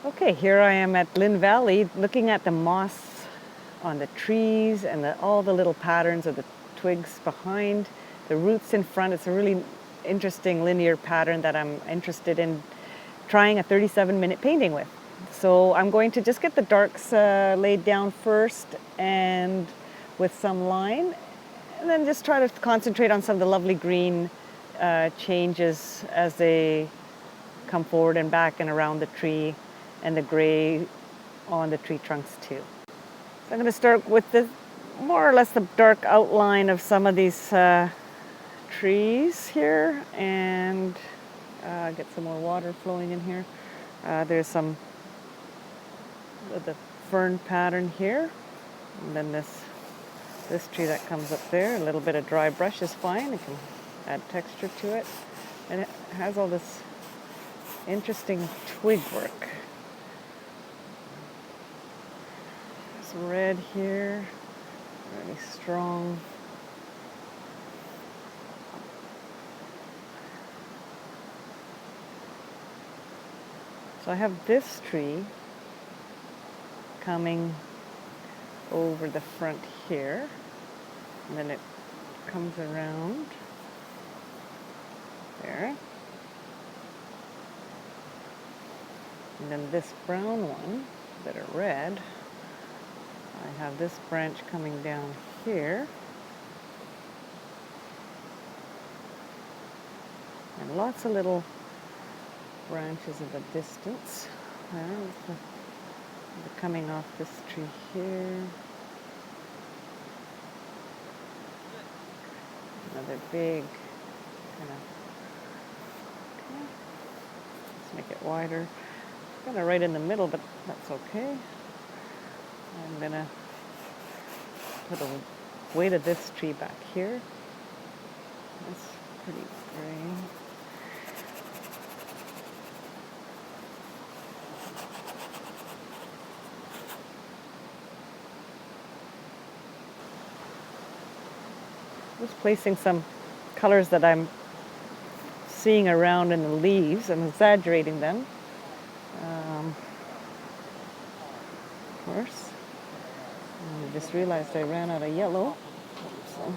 Okay, here I am at Lynn Valley looking at the moss on the trees and all the little patterns of the twigs behind, the roots in front. It's a really interesting linear pattern that I'm interested in trying a 37-minute painting with. So I'm going to just get the darks laid down first and with some line, and then just try to concentrate on some of the lovely green changes as they come forward and back and around the tree, and the gray on the tree trunks too. So I'm going to start with the more or less the dark outline of some of these trees here, and get some more water flowing in here. There's some of the fern pattern here, and then this tree that comes up there. A little bit of dry brush is fine. It can add texture to it, and it has all this interesting twig work. There's red here, really strong. So I have this tree coming over the front here, and then it comes around there. And then this brown one that are red, I have this branch coming down here. And lots of little branches at a distance. They're coming off this tree here. Another big kind of, okay. Let's make it wider. Kind of right in the middle, but that's okay. I'm gonna put a weight of this tree back here. That's pretty gray. Just placing some colors that I'm seeing around in the leaves. I'm exaggerating them. Of course. And I just realized I ran out of yellow. So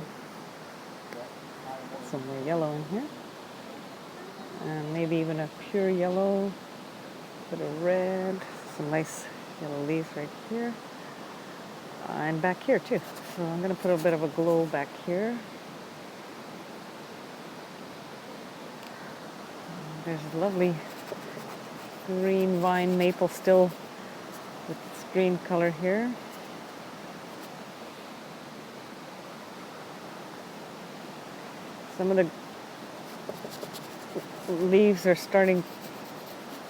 put some more yellow in here. And maybe even a pure yellow. Bit of red. Some nice yellow leaves right here. And back here too. So I'm going to put a bit of a glow back here. There's a lovely green vine maple still with its green color here. Some of the leaves are starting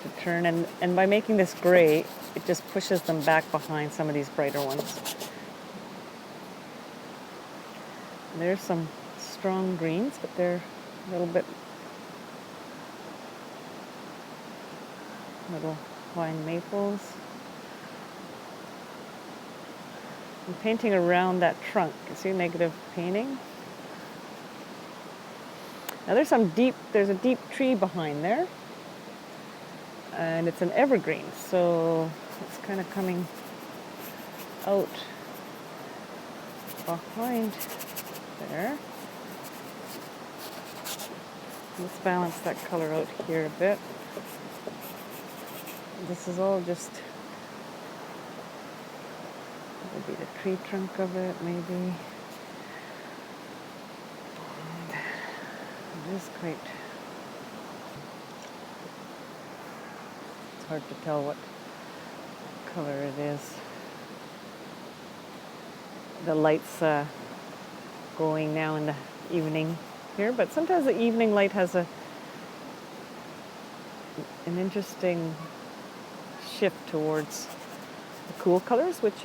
to turn, and by making this gray, it just pushes them back behind some of these brighter ones. And there's some strong greens, but they're a little bit little vine maples. I'm painting around that trunk. You see negative painting? Now there's a deep tree behind there. And it's an evergreen, so it's kind of coming out behind there. Let's balance that color out here a bit. This is all just, maybe the tree trunk of it, maybe. And it is quite, it's hard to tell what color it is. The light's going now in the evening here, but sometimes the evening light has an interesting shift towards the cool colors, which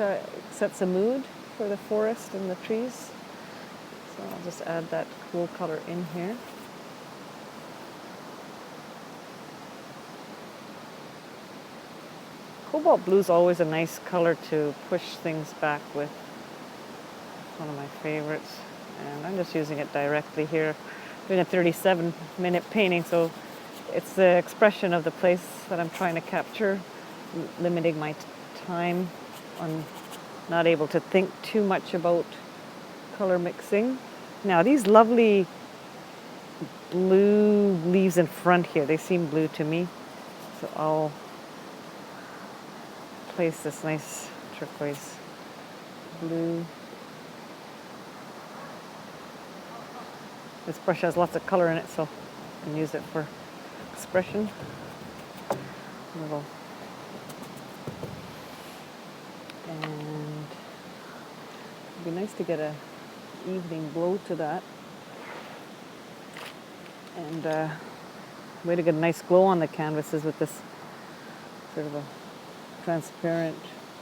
sets a mood for the forest and the trees. So I'll just add that cool color in here. Cobalt blue is always a nice color to push things back with. It's one of my favorites, and I'm just using it directly here. I'm doing a 37-minute painting, so it's the expression of the place that I'm trying to capture. limiting my time on not able to think too much about color mixing. Now these lovely blue leaves in front here, they seem blue to me. So I'll place this nice turquoise blue. This brush has lots of color in it, so I can use it for expression. Little. And it'd be nice to get a evening glow to that. And way to get a nice glow on the canvases with this sort of a transparent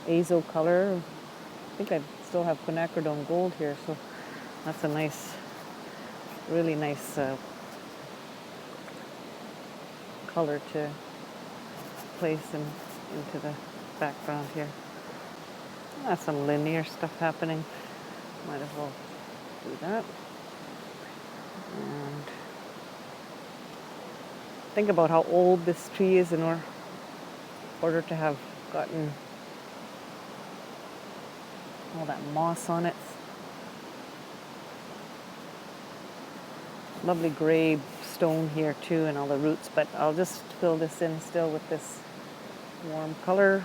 azo color. I think I still have quinacridone gold here, so that's a nice, really nice color to place into the background here. That's some linear stuff happening. Might as well do that. And think about how old this tree is in order to have gotten all that moss on it. Lovely gray stone here too, and all the roots, but I'll just fill this in still with this warm color,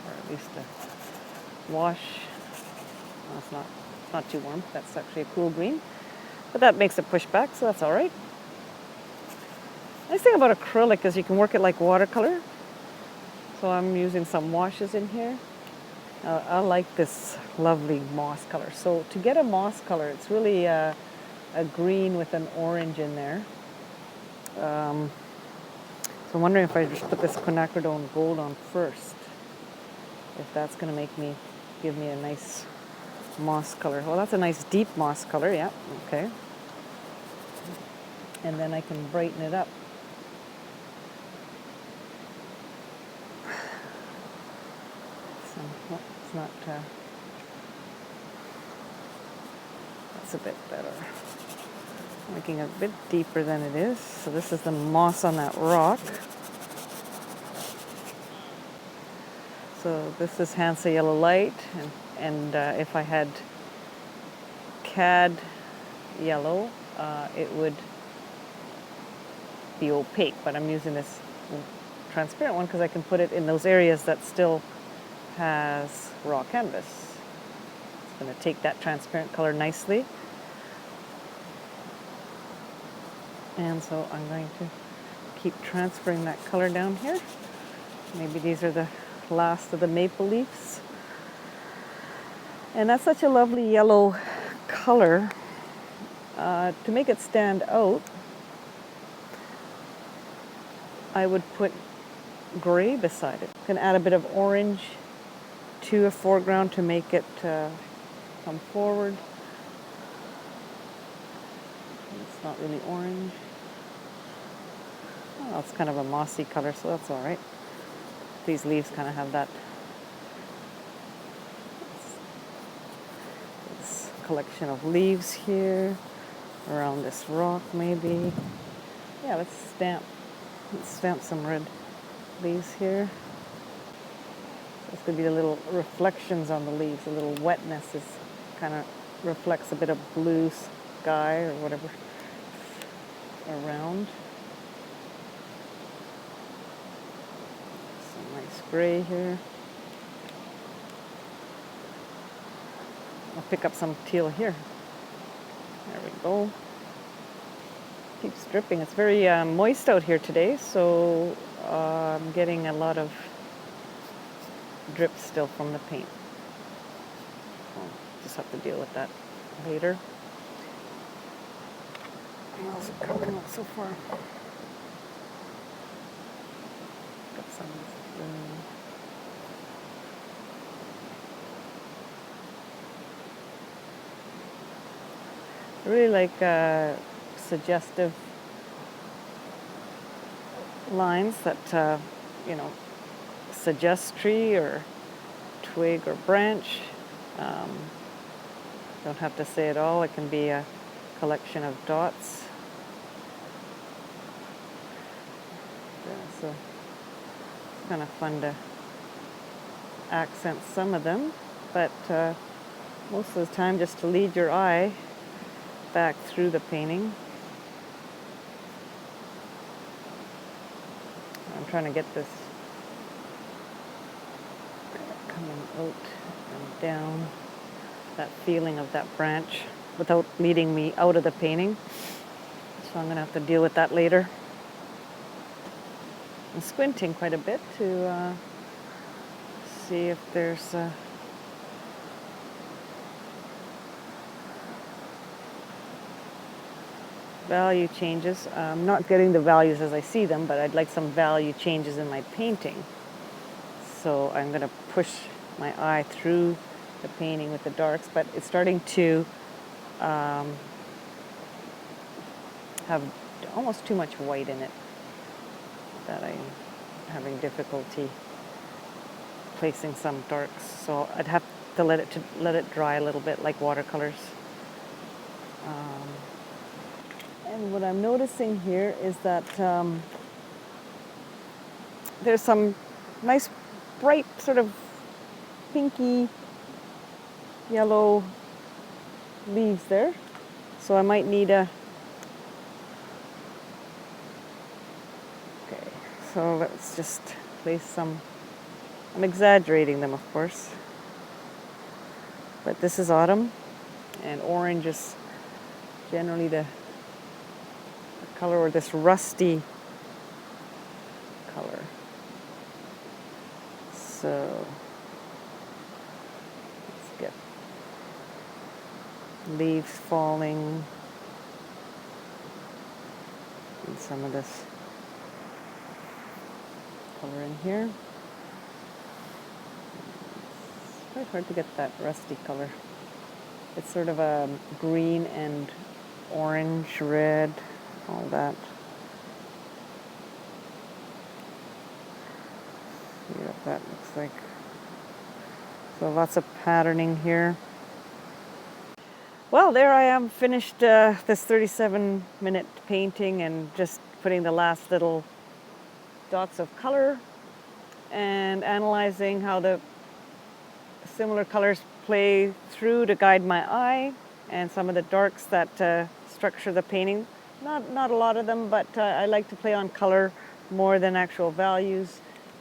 or at least a wash. Well, it's not too warm. That's actually a cool green, but that makes it push back, so that's all right. Nice thing about acrylic is you can work it like watercolor. So I'm using some washes in here. I like this lovely moss color. So to get a moss color, it's really a green with an orange in there. So I'm wondering if I just put this quinacridone gold on first, if that's going to give me a nice moss color. Well, that's a nice deep moss color, yeah, okay. And then I can brighten it up. So, it's not, that's a bit better. Making it a bit deeper than it is. So this is the moss on that rock. So this is Hansa Yellow light, and if I had Cad Yellow, it would be opaque, but I'm using this transparent one because I can put it in those areas that still has raw canvas. It's going to take that transparent color nicely. And so I'm going to keep transferring that color down here. Maybe these are the last of the maple leaves. And that's such a lovely yellow color. To make it stand out, I would put gray beside it. You can add a bit of orange to a foreground to make it come forward. It's not really orange. Oh, it's kind of a mossy color, so that's all right. These leaves kind of have that. This collection of leaves here around this rock, maybe. Yeah, let's stamp some red leaves here. It's going to be the little reflections on the leaves. The little wetness is kind of reflects a bit of blue sky or whatever around. Some nice gray here. I'll pick up some teal here. There we go. Keeps dripping. It's very moist out here today, so I'm getting a lot of drip still from the paint. I'll just have to deal with that later. How's it coming out so far? Got some. I really like suggestive lines that suggest tree or twig or branch. Don't have to say it all. It can be a collection of dots. Yeah, so kind of fun to accent some of them, but most of the time just to lead your eye back through the painting. I'm trying to get this coming out and down, that feeling of that branch without leading me out of the painting. So I'm going to have to deal with that later. I'm squinting quite a bit to see if there's value changes. I'm not getting the values as I see them, but I'd like some value changes in my painting. So I'm going to push my eye through the painting with the darks, but it's starting to have almost too much white in it that I'm having difficulty placing some darks. So I'd have to let it dry a little bit, like watercolors. And what I'm noticing here is that there's some nice bright sort of pinky yellow leaves there. So I might need a... Okay, so let's just place some... I'm exaggerating them, of course. But this is autumn, and orange is generally the color, or this rusty color. So let's get leaves falling and some of this color in here. It's quite hard to get that rusty color. It's sort of a green and orange, red, all that. See what that looks like. So lots of patterning here. Well, there I am, finished this 37-minute painting and just putting the last little dots of color and analyzing how the similar colors play through to guide my eye, and some of the darks that structure the painting. Not a lot of them, but I like to play on color more than actual values.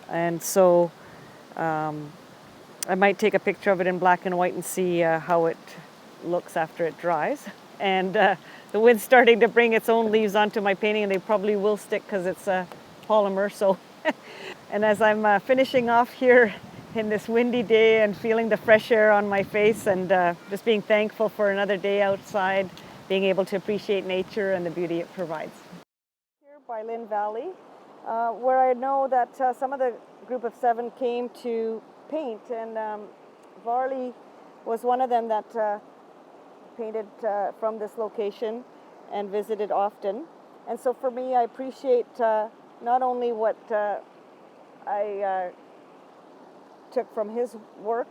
And so I might take a picture of it in black and white and see how it looks after it dries. And the wind's starting to bring its own leaves onto my painting, and they probably will stick because it's polymer. So, and as I'm finishing off here in this windy day and feeling the fresh air on my face, and just being thankful for another day outside, being able to appreciate nature and the beauty it provides. Here by Lynn Valley, where I know that some of the group of 7 came to paint, and Varley was one of them that painted from this location and visited often. And so for me, I appreciate not only what I took from his work,